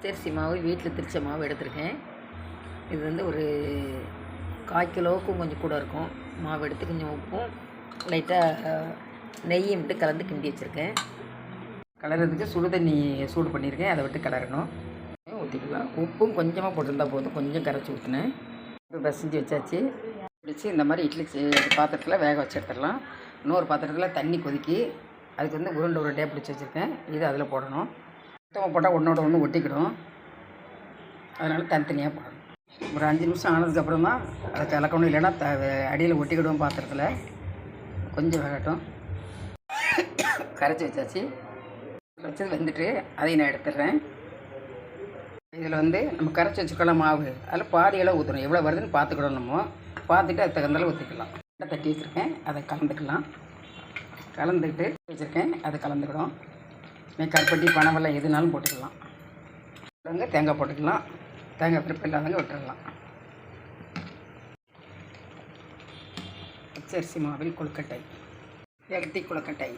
பச்சரிசி மாவு வீட்டில் திரிச்ச மாவு எடுத்திருக்கேன். இது வந்து ஒரு 1/4 கிலோவுக்கும் கொஞ்சம் கூட இருக்கும். மாவு எடுத்து கொஞ்சம் உப்பும் லைட்டாக நெய்யும் விட்டு கலந்து கிண்டி வச்சுருக்கேன். கலர்றதுக்கு சுடு தண்ணி சூடு பண்ணியிருக்கேன். அதை விட்டு கிளறணும். ஊற்றிக்கலாம். உப்பும் கொஞ்சமாக போட்டிருந்தா போதும். கொஞ்சம் கரைச்சி ஊற்றினேன். பசஞ்சு வச்சாச்சு. பிடிச்சி இந்த மாதிரி இட்லி பாத்திரத்தில் வேக வச்சு எடுத்துடலாம். இன்னொரு பாத்திரத்தில் தண்ணி கொதிக்கி அதுக்கு வந்து உருண்டையாக பிடிச்சி வச்சுருக்கேன். இது அதில் போடணும். மொத்தமாக போட்டால் ஒன்றோட ஒன்று ஒட்டிக்கிடும். அதனால் தனித்தனியாக போடணும். ஒரு 5 நிமிஷம் ஆனதுக்கப்புறம் தான் அதை கலக்கணும். இல்லைன்னா அடியில் ஒட்டிக்கிடுவோம். பாத்திரத்தில் கொஞ்சம் வேகட்டும். கரைச்சி வச்சாச்சு. வச்சது வெந்துட்டு அதையும் நான் எடுத்துடுறேன். இதில் வந்து நம்ம கரைச்சி வச்சுக்கலாம் மாவு. அதில் பாதியெல்லாம் ஊற்றணும். எவ்வளோ வருதுன்னு பார்த்துக்கிடணும். நம்ம பார்த்துட்டு அது தகுந்தாலும் ஊற்றிக்கலாம். தட்டி வச்சுருக்கேன். அதை கலந்துக்கலாம். கலந்துக்கிட்டு வச்சுருக்கேன். அதை கலந்துக்கிடும். கருப்பட்டி பனவெல்லாம் எதுனாலும் போட்டுக்கலாம். தேங்காய் போட்டுக்கலாம். தேங்காய் பிரிப்பு இல்லாதவங்க விட்டுடலாம். பச்சரிசி மாவில் கொழுக்கட்டை, இறத்தி கொழுக்கட்டை.